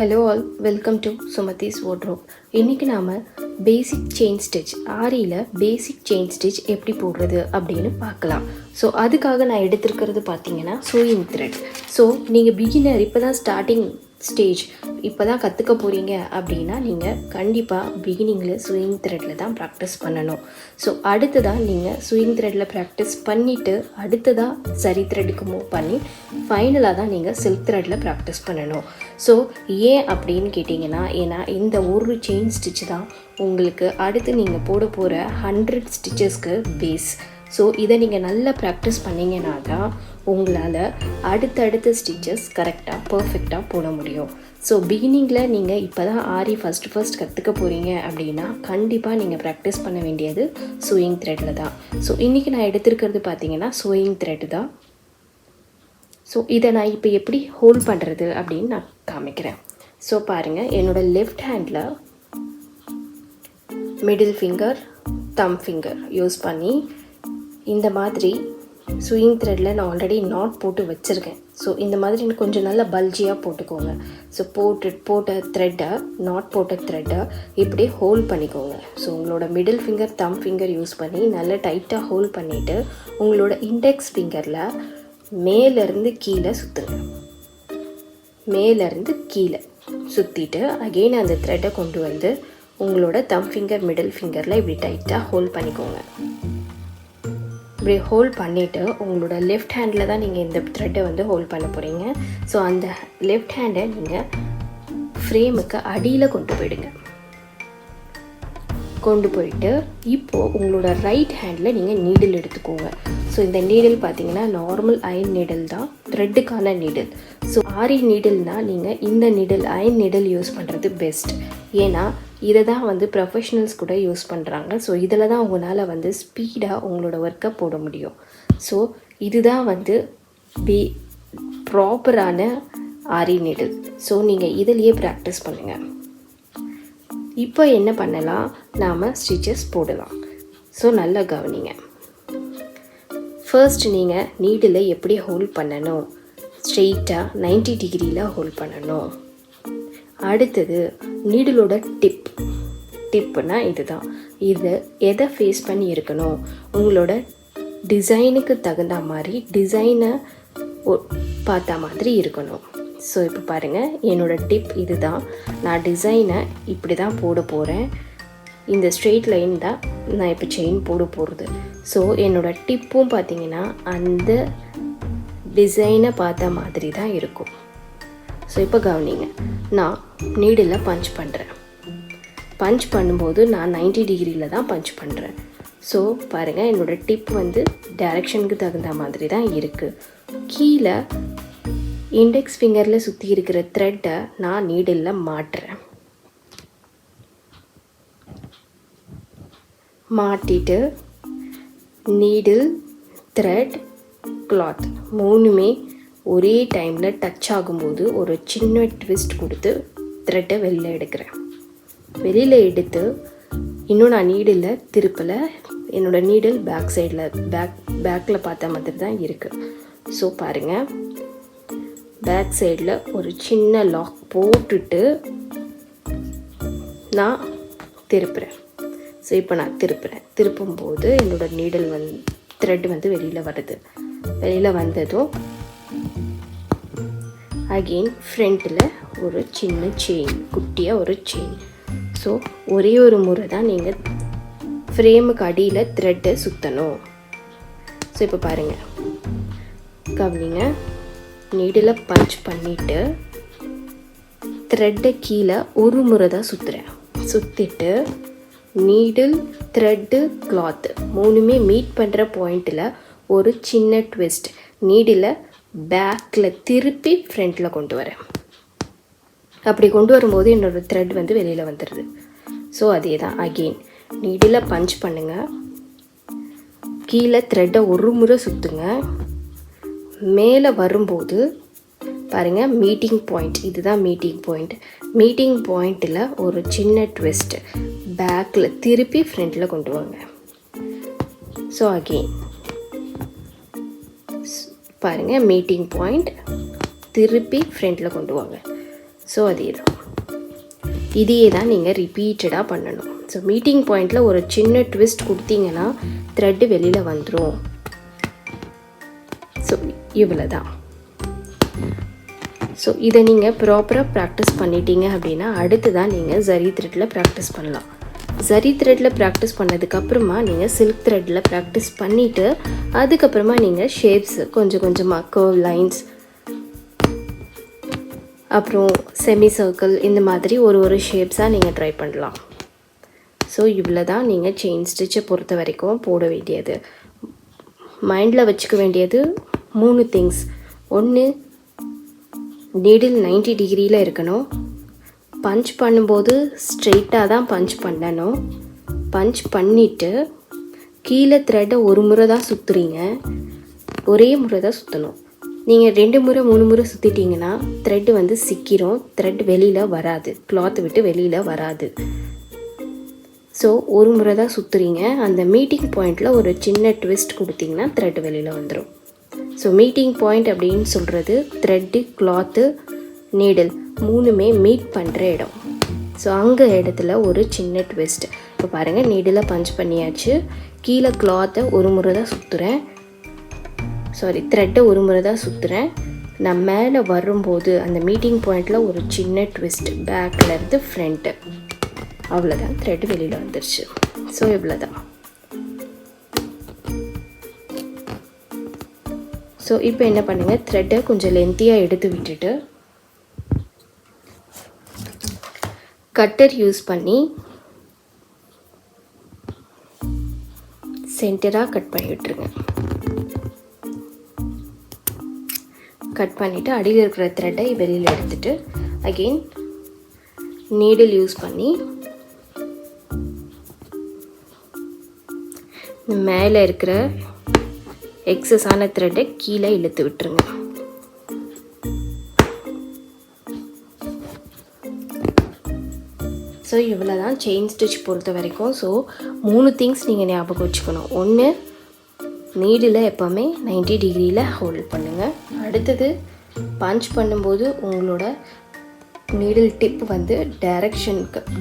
Hello all, welcome to Sumathi's wardrobe. இன்னைக்கு நாம basic chain stitch ஆரியில் பேசிக் செயின் ஸ்டிச் எப்படி போடுறது அப்படின்னு பார்க்கலாம். ஸோ அதுக்காக நான் எடுத்துருக்கிறது பார்த்தீங்கன்னா சூயிங் த்ரெட். ஸோ நீங்கள் பிகினர் இப்போ தான் ஸ்டார்டிங் ஸ்டேஜ் இப்போ தான் கற்றுக்க போகிறீங்க அப்படின்னா நீங்கள் கண்டிப்பாக பிகினிங்கில் சூயிங் த்ரெட்டில் தான் ப்ராக்டிஸ் பண்ணணும். ஸோ அடுத்ததாக நீங்கள் சூயிங் த்ரெட்டில் ப்ராக்டிஸ் பண்ணிவிட்டு அடுத்ததாக சரி த்ரெட்டுக்கு மூவ் பண்ணி ஃபைனலாக தான் நீங்கள் சில்க் த்ரெட்டில் ப்ராக்டிஸ் பண்ணணும். ஸோ ஏன் அப்படின்னு கேட்டிங்கன்னா, ஏன்னா இந்த ஒரு செயின் ஸ்டிச் தான் உங்களுக்கு அடுத்து நீங்கள் போட போகிற 100 ஸ்டிச்சஸ்க்கு பேஸ். ஸோ இதை நீங்கள் நல்லா ப்ராக்டிஸ் பண்ணிங்கன்னா தான் உங்களால் அடுத்தடுத்த ஸ்டிச்சஸ் கரெக்டாக பர்ஃபெக்டாக போட முடியும். ஸோ பிகினிங்கில் நீங்கள் இப்போ தான் ஆரி ஃபஸ்ட் கற்றுக்க போகிறீங்க அப்படின்னா கண்டிப்பாக நீங்கள் ப்ராக்டிஸ் பண்ண வேண்டியது சூயிங் த்ரெட்டில் தான். ஸோ இன்றைக்கி நான் எடுத்துருக்கிறது பார்த்தீங்கன்னா சூயிங் த்ரெட்டு தான். ஸோ இதை நான் இப்போ எப்படி ஹோல்ட் பண்ணுறது அப்படின்னு நான் காமிக்கிறேன். ஸோ பாருங்கள், என்னோடய லெஃப்ட் ஹேண்டில் மிடில் ஃபிங்கர் தம் ஃபிங்கர் யூஸ் பண்ணி இந்த மாதிரி சூயிங் த்ரெட்டில் நான் ஆல்ரெடி நாட் போட்டு வச்சுருக்கேன். ஸோ இந்த மாதிரி கொஞ்சம் நல்லா பல்ஜியாக போட்டுக்கோங்க. ஸோ போட்ட த்ரெட்டை நாட் போட்ட த்ரெட்டை இப்படி ஹோல்ட் பண்ணிக்கோங்க. ஸோ உங்களோட மிடில் ஃபிங்கர் தம் ஃபிங்கர் யூஸ் பண்ணி நல்லா டைட்டாக ஹோல்ட் பண்ணிவிட்டு உங்களோட இண்டெக்ஸ் ஃபிங்கரில் மேலேருந்து கீழே சுற்றுங்க. மேலேருந்து கீழே சுற்றிட்டு அகெயின் அந்த த்ரெட்டை கொண்டு வந்து உங்களோட தம் ஃபிங்கர் மிடில் ஃபிங்கரில் இப்படி டைட்டாக ஹோல்ட் பண்ணிக்கோங்க. இப்படி ஹோல்ட் பண்ணிவிட்டு உங்களோட லெஃப்ட் ஹேண்டில் தான் நீங்கள் இந்த த்ரெட்டை வந்து ஹோல்ட் பண்ண போகிறீங்க. ஸோ அந்த லெஃப்ட் ஹேண்டை நீங்கள் ஃப்ரேமுக்கு அடியில் கொண்டு போயிடுங்க. கொண்டு போயிட்டு இப்போது உங்களோட ரைட் ஹேண்டில் நீங்கள் நீடில் எடுத்துக்கோங்க. ஸோ இந்த நீடில் பார்த்தீங்கன்னா நார்மல் அயன் நீடில் தான், த்ரெட்டுக்கான நீடில். ஸோ ஆரி நீடில்னால் நீங்கள் இந்த நீடில் அயன் நீடில் யூஸ் பண்ணுறது பெஸ்ட். ஏன்னா இதை தான் வந்து ப்ரொஃபஷ்னல்ஸ் கூட யூஸ் பண்ணுறாங்க. ஸோ இதில் தான் உங்களால் வந்து ஸ்பீடாக உங்களோட ஒர்க்கை போட முடியும். ஸோ இதுதான் வந்து ப்ராப்பரான ஆரி நீடில். ஸோ நீங்கள் இதிலேயே ப்ராக்டிஸ் பண்ணுங்கள். இப்போ என்ன பண்ணலாம், நாம் ஸ்டிச்சஸ் போடலாம். ஸோ நல்லா கவனிங்க. ஃபர்ஸ்ட் நீங்கள் நீடில் எப்படி ஹோல்ட் பண்ணணும், ஸ்ட்ரெயிட்டாக 90 டிகிரியில் ஹோல்ட் பண்ணணும். அடுத்தது நீடிலோட டிப்புனா இதுதான். இது எதை ஃபேஸ் பண்ணி இருக்கணும், உங்களோட டிசைனுக்கு தகுந்த மாதிரி டிசைனை பார்த்தா மாதிரி இருக்கணும். ஸோ இப்போ பாருங்கள், என்னோடய டிப் இது தான். நான் டிசைனை இப்படி தான் போட போகிறேன். இந்த ஸ்ட்ரெயிட் லைன் தான் நான் இப்போ செயின் போட போகிறது. ஸோ என்னோடய டிப்பும் பார்த்திங்கன்னா அந்த டிசைனை பார்த்த மாதிரி தான் இருக்கும். ஸோ இப்போ கவனிங்க, நான் நீடில் பஞ்ச் பண்ணுறேன். பஞ்ச் பண்ணும்போது நான் 90 டிகிரியில் தான் பஞ்ச் பண்ணுறேன். ஸோ பாருங்கள், என்னோடய டிப் வந்து டைரெக்ஷனுக்கு தகுந்த மாதிரி தான் இருக்குது. கீழே இண்டெக்ஸ் ஃபிங்கரில் சுற்றி இருக்கிற த்ரெட்டை நான் நீடில் மாட்டுறேன். மாட்டிட்டு நீடில் த்ரெட் கிளாத் மூணுமே ஒரே டைமில் டச் ஆகும்போது ஒரு சின்ன ட்விஸ்ட் கொடுத்து த்ரெட்டை வெளியில் எடுக்கிறேன். வெளியில் எடுத்து இன்னும் நான் நீடில் திருப்பலை. என்னோடய நீடில் பேக் சைடில் பேக்கில் பார்த்த மாதிரி தான் இருக்குது. ஸோ பாருங்கள், பேக் சைடில் ஒரு சின்ன லாக் போட்டுட்டு நான் திருப்புறேன். ஸோ இப்போ நான் திருப்பும்போது என்னோடய நீடில் த்ரெட் வந்து வெளியில் வருது. வெளியில் வந்ததும் அகெயின் ஃப்ரண்ட்டில் ஒரு சின்ன செயின், குட்டியாக ஒரு செயின். ஸோ ஒரே ஒரு முறை தான் நீங்கள் ஃப்ரேமுக்கு அடியில் த்ரெட்டை சுற்றணும். ஸோ இப்போ பாருங்கள், கவனிங்க, நீடில் பஞ்ச் பண்ணிவிட்டு த்ரெட்டை கீழே ஒரு முறை தான் சுற்றுறேன். சுற்றிட்டு நீடில் த்ரெட்டு கிளாத்து மூணுமே மீட் பண்ணுற பாயிண்ட்டில் ஒரு சின்ன ட்விஸ்ட் நீடில் பேக்கில் திருப்பி ஃப்ரண்ட்டில் கொண்டு வரேன். அப்படி கொண்டு வரும்போது என்னோடய த்ரெட் வந்து வெளியில் வந்துடுது. ஸோ அதே தான், அகெயின் நீடில் பஞ்ச் பண்ணுங்கள். கீழே த்ரெட்டை ஒரு முறை சுற்றுங்க. மேலே வரும்போது பாருங்கள், மீட்டிங் பாயிண்ட் இதுதான் மீட்டிங் பாயிண்ட்டில் ஒரு சின்ன ட்விஸ்ட் பேக்கில் திருப்பி ஃப்ரண்ட்டில் கொண்டு வாங்க. ஸோ அகெயின் பாருங்கள், மீட்டிங் பாயிண்ட் திருப்பி ஃப்ரண்ட்டில் கொண்டு வாங்க. ஸோ அதே தான். இதையே தான் நீங்கள் ரிப்பீட்டடாக பண்ணணும். ஸோ மீட்டிங் பாயிண்டில் ஒரு சின்ன ட்விஸ்ட் கொடுத்தீங்கன்னா த்ரெட்டு வெளியில் வந்துடும். ஸோ இவ்வளோ தான். ஸோ இதை நீங்கள் ப்ராப்பராக ப்ராக்டிஸ் பண்ணிட்டீங்க அப்படின்னா அடுத்து தான் நீங்கள் ஜரி த்ரெட்டில் ப்ராக்டிஸ் பண்ணலாம். ஜரி த்ரெட்டில் ப்ராக்டிஸ் பண்ணதுக்கப்புறமா நீங்கள் சில்க் த்ரெட்டில் ப்ராக்டிஸ் பண்ணிவிட்டு அதுக்கப்புறமா நீங்கள் ஷேப்ஸ் கொஞ்சம் கொஞ்சமாக கர்வ் லைன்ஸ் அப்புறம் செமி சர்க்கிள் இந்த மாதிரி ஒரு ஷேப்ஸாக நீங்கள் ட்ரை பண்ணலாம். ஸோ இவ்வளோ தான் நீங்கள் செயின் ஸ்டிச்சை பொறுத்த வரைக்கும் போட வேண்டியது. மைண்டில் வச்சுக்க வேண்டியது 3 திங்ஸ். ஒன்று, நீடில் 90 டிகிரியில் இருக்கணும். பஞ்ச் பண்ணும்போது ஸ்ட்ரெயிட்டாக தான் பஞ்ச் பண்ணணும். பஞ்ச் பண்ணிவிட்டு கீழே த்ரெட்டை ஒரு முறை தான் சுற்றுறீங்க, ஒரே முறை தான் சுற்றணும். நீங்கள் 2 முறை 3 முறை சுற்றிட்டிங்கன்னா த்ரெட்டு வந்து சிக்கிரும், த்ரெட் வெளியில் வராது, கிளாத்தை விட்டு வெளியில் வராது. ஸோ ஒரு முறை தான் சுற்றுறீங்க. அந்த மீட்டிங் பாயிண்டில் ஒரு சின்ன ட்விஸ்ட் கொடுத்தீங்கன்னா த்ரெட் வெளியில் வந்துடும். ஸோ மீட்டிங் பாயிண்ட் அப்படின்னு சொல்கிறது த்ரெட்டு, கிளாத்து, நீடில் 3மே மீட் பண்ணுற இடம். ஸோ அங்கே இடத்துல ஒரு சின்ன ட்விஸ்ட். இப்போ பாருங்கள், நீடில் பஞ்ச் பண்ணியாச்சு, கீழே கிளாத்தை ஒரு முறை தான் சுற்றுறேன், த்ரெட்டை ஒரு முறை தான் சுற்றுறேன். நான் மேலே வரும்போது அந்த மீட்டிங் பாயிண்டில் ஒரு சின்ன ட்விஸ்ட், பேக்கில் இருந்து ஃப்ரண்ட்டு, அவ்வளோதான், த்ரெட் வெளியில் வந்துருச்சு. ஸோ இவ்வளோ தான். ஸோ இப்போ என்ன பண்ணுங்கள், த்ரெட்டை கொஞ்சம் லென்த்தியாக எடுத்து விட்டுட்டு கட்டர் யூஸ் பண்ணி சென்டராக கட் பண்ணி விட்டுருங்க. கட் பண்ணிவிட்டு அடியில் இருக்கிற த்ரெட்டை வெளியில் எடுத்துட்டு அகெயின் நீடில் யூஸ் பண்ணி மேலே இருக்கிற எக்ஸஸான த்ரெட்டை கீழே இழுத்து விட்டுருங்க. ஸோ இவ்வளோ தான் செயின் ஸ்டிச் பொறுத்த வரைக்கும். ஸோ 3 திங்ஸ் நீங்கள் ஞாபகம் வச்சுக்கணும். ஒன்று, நீடில் எப்போவுமே 90 டிகிரியில் ஹோல்ட் பண்ணுங்கள். அடுத்தது, பஞ்ச் பண்ணும்போது உங்களோட நீடில் டிப் வந்து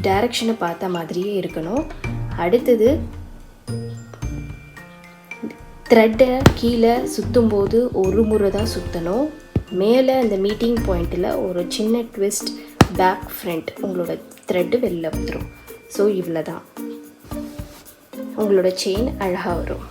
டைரக்ஷனை பார்த்த மாதிரியே இருக்கணும். அடுத்தது, த்ரெட்டை கீழே சுற்றும்போது ஒரு முறை தான் சுற்றணும். மேலே அந்த மீட்டிங் பாயிண்டில் ஒரு சின்ன ட்விஸ்ட், பேக் ஃப்ரண்ட், உங்களோட த்ரெட்டு வெளில வந்துடும். ஸோ இவ்வளோ தான், உங்களோட செயின் அழகாக வரும்.